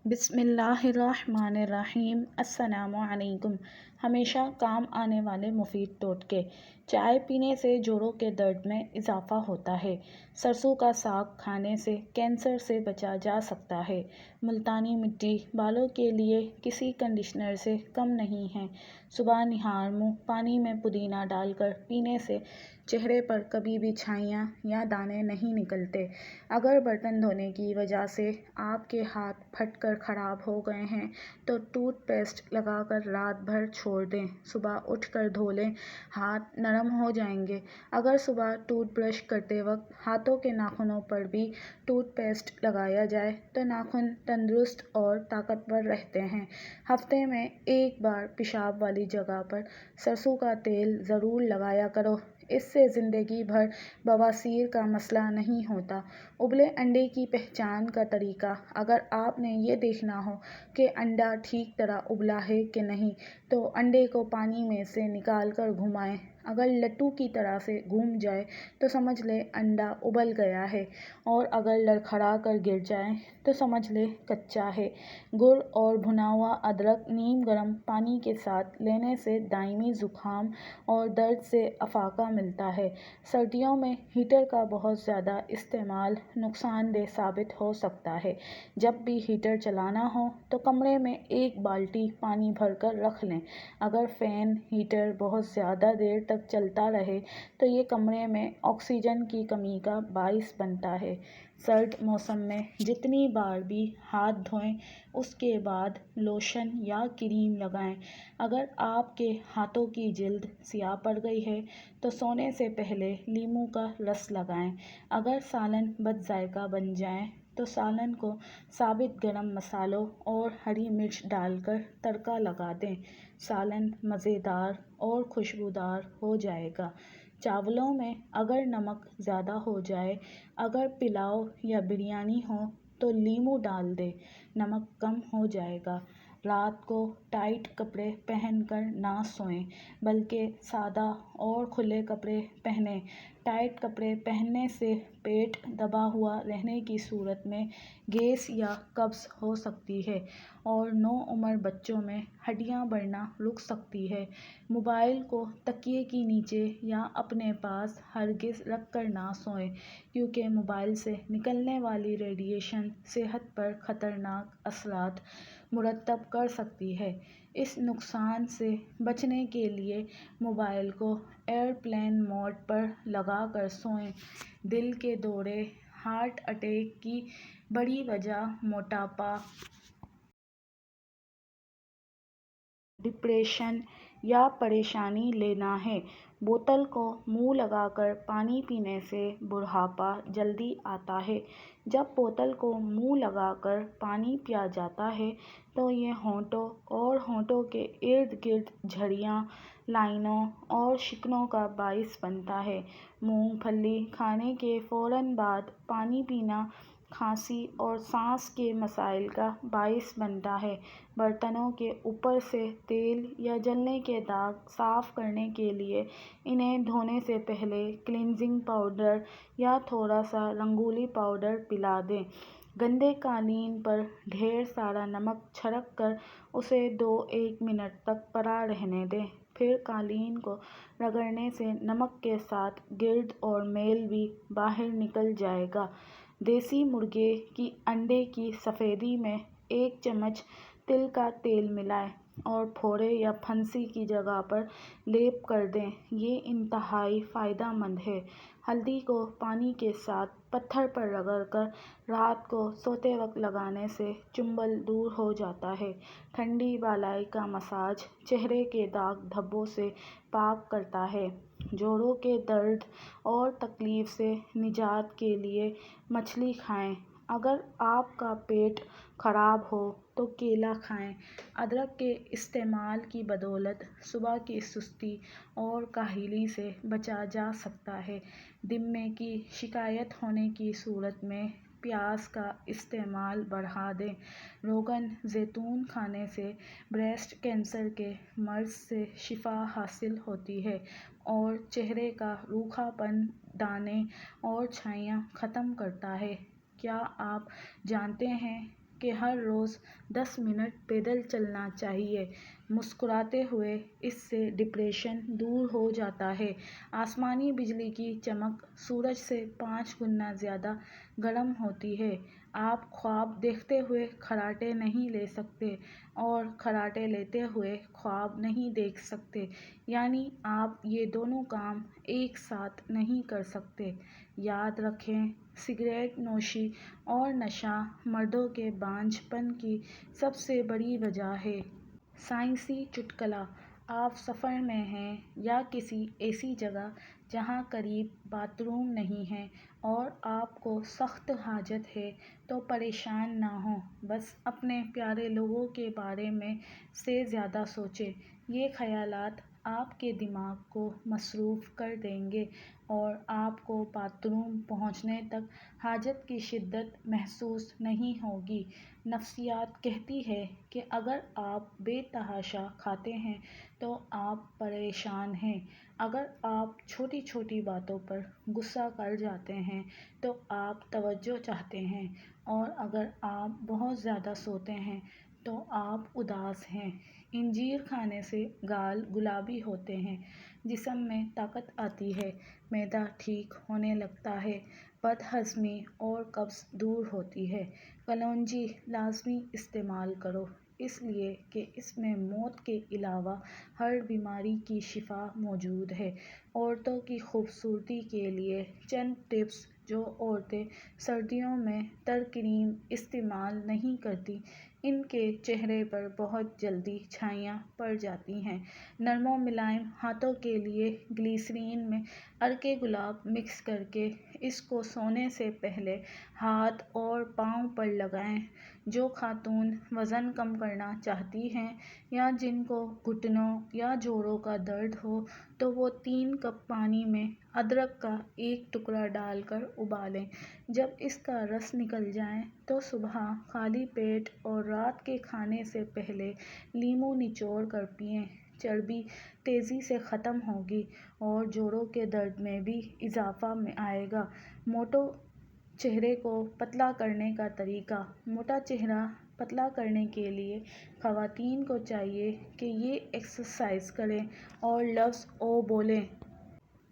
بسم اللہ الرحمن الرحیم۔ السلام علیکم۔ ہمیشہ کام آنے والے مفید ٹوٹکے۔ چائے پینے سے جوڑوں کے درد میں اضافہ ہوتا ہے۔ سرسوں کا ساگ کھانے سے کینسر سے بچا جا سکتا ہے۔ ملتانی مٹی بالوں کے لیے کسی کنڈیشنر سے کم نہیں ہے۔ صبح نہار منہ پانی میں پودینہ ڈال کر پینے سے چہرے پر کبھی بھی چھائیاں یا دانے نہیں نکلتے۔ اگر برتن دھونے کی وجہ سے آپ کے ہاتھ پھٹ کر خراب ہو گئے ہیں تو ٹوتھ پیسٹ لگا کر رات بھر چھوڑ دیں، صبح اٹھ کر دھو لیں، ہاتھ نرم ہو جائیں گے۔ اگر صبح ٹوتھ برش کرتے وقت ہاتھوں کے ناخنوں پر بھی ٹوتھ پیسٹ لگایا جائے تو ناخن تندرست اور طاقتور رہتے ہیں۔ ہفتے میں ایک بار پیشاب والی جگہ پر سرسوں کا تیل ضرور لگایا کرو، اس سے زندگی بھر بواسیر کا مسئلہ نہیں ہوتا۔ ابلے انڈے کی پہچان کا طریقہ: اگر آپ نے یہ دیکھنا ہو کہ انڈا ٹھیک طرح ابلا ہے کہ نہیں تو انڈے کو پانی میں سے نکال کر گھمائیں۔ اگر لڈو کی طرح سے گھوم جائے تو سمجھ لیں انڈا ابل گیا ہے، اور اگر لڑکھڑا کر گر جائے تو سمجھ لیں کچا ہے۔ گڑ اور بھنا ہوا ادرک نیم گرم پانی کے ساتھ لینے سے دائمی زکام اور درد سے افاقہ ملتا ہے۔ سردیوں میں ہیٹر کا بہت زیادہ استعمال نقصان دہ ثابت ہو سکتا ہے۔ جب بھی ہیٹر چلانا ہو تو کمرے میں ایک بالٹی پانی بھر کر رکھ لیں۔ اگر فین ہیٹر بہت زیادہ دیر تک چلتا رہے تو یہ کمرے میں آکسیجن کی کمی کا باعث بنتا ہے۔ سرد موسم میں جتنی بار بھی ہاتھ دھوئیں اس کے بعد لوشن یا کریم لگائیں۔ اگر آپ کے ہاتھوں کی جلد سیاہ پڑ گئی ہے تو سونے سے پہلے لیموں کا رس لگائیں۔ اگر سالن بد ذائقہ بن جائے تو سالن کو ثابت گرم مسالوں اور ہری مرچ ڈال کر تڑکا لگا دیں، سالن مزیدار اور خوشبودار ہو جائے گا۔ چاولوں میں اگر نمک زیادہ ہو جائے، اگر پلاؤ یا بریانی ہو تو لیموں ڈال دیں، نمک کم ہو جائے گا۔ رات کو ٹائٹ کپڑے پہن کر نہ سوئیں، بلکہ سادہ اور کھلے کپڑے پہنیں۔ ٹائٹ کپڑے پہننے سے پیٹ دبا ہوا رہنے کی صورت میں گیس یا قبض ہو سکتی ہے، اور نوعمر بچوں میں ہڈیاں بڑھنا رک سکتی ہے۔ موبائل کو تکیے کے نیچے یا اپنے پاس ہرگز رکھ کر نہ سوئیں، کیونکہ موبائل سے نکلنے والی ریڈیشن صحت پر خطرناک اثرات مرتب کر سکتی ہے۔ اس نقصان سے بچنے کے لیے موبائل کو ایئرپلین موڈ پر لگا کر سوئیں۔ دل کے دورے، ہارٹ اٹیک کی بڑی وجہ موٹاپا، ڈپریشن یا پریشانی لینا ہے۔ بوتل کو منہ لگا کر پانی پینے سے بڑھاپا جلدی آتا ہے۔ جب بوتل کو منہ لگا کر پانی پیا جاتا ہے تو یہ ہونٹوں اور ہونٹوں کے ارد گرد جھریاں، لائنوں اور شکنوں کا باعث بنتا ہے۔ مونگ پھلی کھانے کے فوراً بعد پانی پینا کھانسی اور سانس کے مسائل کا باعث بنتا ہے۔ برتنوں کے اوپر سے تیل یا جلنے کے داغ صاف کرنے کے لیے انہیں دھونے سے پہلے کلینزنگ پاؤڈر یا تھوڑا سا رنگولی پاؤڈر پلا دیں۔ گندے قالین پر ڈھیر سارا نمک چھڑک کر اسے 2-1 منٹ تک پڑا رہنے دیں، پھر قالین کو رگڑنے سے نمک کے ساتھ گرد اور میل بھی باہر نکل جائے گا۔ دیسی مرغے کی انڈے کی سفیدی میں 1 چمچ تل کا تیل ملائیں اور پھوڑے یا پھنسی کی جگہ پر لیپ کر دیں، یہ انتہائی فائدہ مند ہے۔ ہلدی کو پانی کے ساتھ پتھر پر رگڑ کر رات کو سوتے وقت لگانے سے چنبل دور ہو جاتا ہے۔ ٹھنڈی بالائی کا مساج چہرے کے داغ دھبوں سے پاک کرتا ہے۔ جوڑوں کے درد اور تکلیف سے نجات کے لیے مچھلی کھائیں۔ اگر آپ کا پیٹ خراب ہو تو کیلا کھائیں۔ ادرک کے استعمال کی بدولت صبح کی سستی اور کاہلی سے بچا جا سکتا ہے۔ دمے کی شکایت ہونے کی صورت میں پیاز کا استعمال بڑھا دیں۔ روغن زیتون کھانے سے بریسٹ کینسر کے مرض سے شفا حاصل ہوتی ہے اور چہرے کا روکھا پن، دانے اور چھائیاں ختم کرتا ہے۔ کیا آپ جانتے ہیں کہ ہر روز 10 منٹ پیدل چلنا چاہیے۔ مسکراتے ہوئے اس سے ڈپریشن دور ہو جاتا ہے۔ آسمانی بجلی کی چمک سورج سے 5 گنا زیادہ گرم ہوتی ہے۔ آپ خواب دیکھتے ہوئے خراٹے نہیں لے سکتے اور خراٹے لیتے ہوئے خواب نہیں دیکھ سکتے، یعنی آپ یہ دونوں کام ایک ساتھ نہیں کر سکتے۔ یاد رکھیں، سگریٹ نوشی اور نشہ مردوں کے بانجھ پن کی سب سے بڑی وجہ ہے۔ سائنسی چٹکلا: آپ سفر میں ہیں یا کسی ایسی جگہ جہاں قریب باتھ روم نہیں ہے اور آپ کو سخت حاجت ہے تو پریشان نہ ہوں، بس اپنے پیارے لوگوں کے بارے میں سے زیادہ سوچیں۔ یہ خیالات آپ کے دماغ کو مصروف کر دیں گے اور آپ کو باتھ روم پہنچنے تک حاجت کی شدت محسوس نہیں ہوگی۔ نفسیات کہتی ہے کہ اگر آپ بے تحاشا کھاتے ہیں تو آپ پریشان ہیں، اگر آپ چھوٹی چھوٹی باتوں پر غصہ کر جاتے ہیں تو آپ توجہ چاہتے ہیں، اور اگر آپ بہت زیادہ سوتے ہیں تو آپ اداس ہیں۔ انجیر کھانے سے گال گلابی ہوتے ہیں، جسم میں طاقت آتی ہے، معدہ ٹھیک ہونے لگتا ہے، بد ہضمی اور قبض دور ہوتی ہے۔ کلونجی لازمی استعمال کرو، اس لیے کہ اس میں موت کے علاوہ ہر بیماری کی شفا موجود ہے۔ عورتوں کی خوبصورتی کے لیے چند ٹپس جو عورتیں سردیوں میں تر کریم استعمال نہیں کرتیں، ان کے چہرے پر بہت جلدی چھائیاں پڑ جاتی ہیں۔ نرم و ملائم ہاتھوں کے لیے گلیسرین میں عرق گلاب مکس کرکے اس کو سونے سے پہلے ہاتھ اور پاؤں پر لگائیں۔ جو خاتون وزن کم کرنا چاہتی ہیں یا جن کو گھٹنوں یا جوڑوں کا درد ہو تو وہ 3 کپ پانی میں ادرک کا 1 ٹکڑا ڈال کر ابالیں۔ جب اس کا رس نکل جائے تو صبح خالی پیٹ اور رات کے کھانے سے پہلے لیموں نچوڑ کر پئیں۔ چربی تیزی سے ختم ہوگی اور جوڑوں کے درد میں بھی اضافہ آئے گا۔ موٹے چہرے کو پتلا کرنے کا طریقہ: موٹا چہرہ پتلا کرنے کے لیے خواتین کو چاہیے کہ یہ ایکسرسائز کریں اور لفظ او بولیں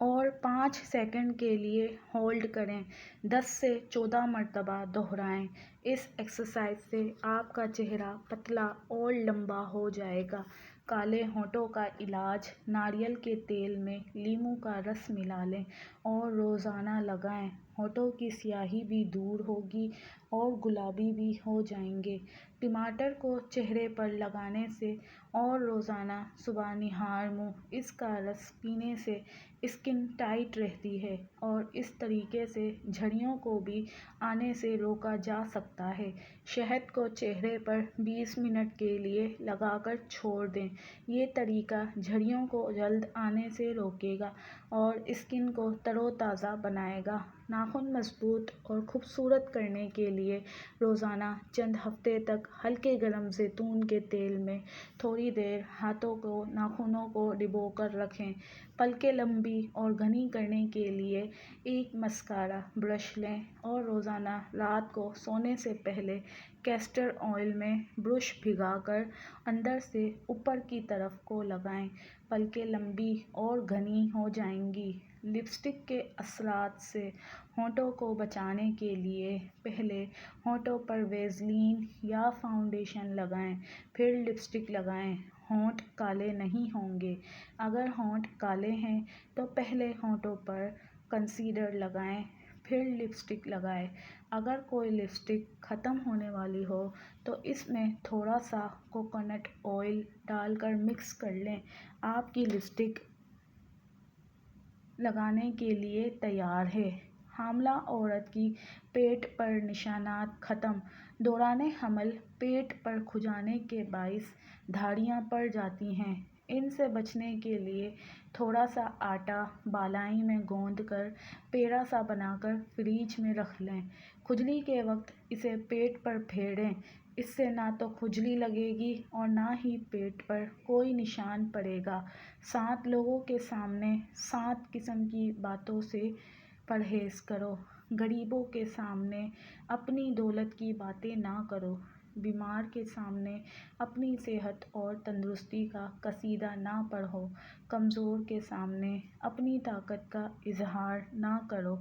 اور 5 سیکنڈ کے لیے ہولڈ کریں، 10 سے 14 مرتبہ دہرائیں۔ اس ایکسرسائز سے آپ کا چہرہ پتلا اور لمبا ہو جائے گا۔ کالے ہونٹوں کا علاج: ناریل کے تیل میں لیموں کا رس ملا لیں اور روزانہ لگائیں۔ ہونٹوں کی سیاہی بھی دور ہوگی اور گلابی بھی ہو جائیں گے۔ ٹماٹر کو چہرے پر لگانے سے اور روزانہ صبح نہار منہ اس کا رس پینے سے اسکن ٹائٹ رہتی ہے اور اس طریقے سے جھڑیوں کو بھی آنے سے روکا جا سکتا ہے۔ شہد کو چہرے پر 20 منٹ کے لیے لگا کر چھوڑ دیں۔ یہ طریقہ جھڑیوں کو جلد آنے سے روکے گا اور اسکن کو تر و تازہ بنائے گا۔ ناخن مضبوط اور خوبصورت کرنے کے لیے روزانہ چند ہفتے تک ہلکے گرم زیتون کے تیل میں تھوڑی دیر ہاتھوں کو ناخنوں کو ڈبو کر رکھیں۔ پلکیں لمبی اور گھنی کرنے کے لیے ایک مسکارا برش لیں اور روزانہ رات کو سونے سے پہلے کیسٹر آئل میں برش بھگا کر اندر سے اوپر کی طرف کو لگائیں۔ پلکیں لمبی اور گھنی ہو جائیں گی۔ لپسٹک کے اثرات سے ہونٹوں کو بچانے کے لیے پہلے ہونٹوں پر ویزلین یا فاؤنڈیشن لگائیں، پھر لپسٹک لگائیں۔ ہونٹ کالے نہیں ہوں گے: اگر ہونٹ کالے ہیں تو پہلے ہونٹوں پر کنسیلر لگائیں، پھر لپسٹک لگائیں۔ اگر کوئی لپسٹک ختم ہونے والی ہو تو اس میں تھوڑا سا کوکونٹ آئل ڈال کر مکس کر لیں۔ آپ کی لپسٹک لگانے کے لیے تیار ہے۔ حاملہ عورت کی پیٹ پر نشانات ختم: دوران حمل پیٹ پر کھجانے کے باعث دھاڑیاں پڑ جاتی ہیں۔ ان سے بچنے کے لیے تھوڑا سا آٹا بالائی میں گوندھ کر پیڑا سا بنا کر فریج میں رکھ لیں۔ کھجلی کے وقت اسے پیٹ پر پھیریں، اس سے نہ تو کھجلی لگے گی اور نہ ہی پیٹ پر کوئی نشان پڑے گا۔ 7 لوگوں کے سامنے 7 قسم کی باتوں سے پرہیز کرو: غریبوں کے سامنے اپنی دولت کی باتیں نہ کرو، بیمار کے سامنے اپنی صحت اور تندرستی کا قصیدہ نہ پڑھو، کمزور کے سامنے اپنی طاقت کا اظہار نہ کرو،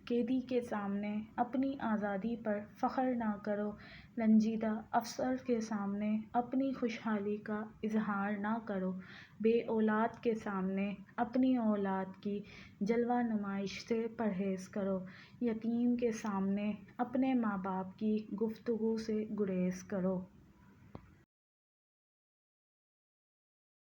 قیدی کے سامنے اپنی آزادی پر فخر نہ کرو، رنجیدہ افسر کے سامنے اپنی خوشحالی کا اظہار نہ کرو، بے اولاد کے سامنے اپنی اولاد کی جلوہ نمائش سے پرہیز کرو، یتیم کے سامنے اپنے ماں باپ کی گفتگو سے گریز کرو۔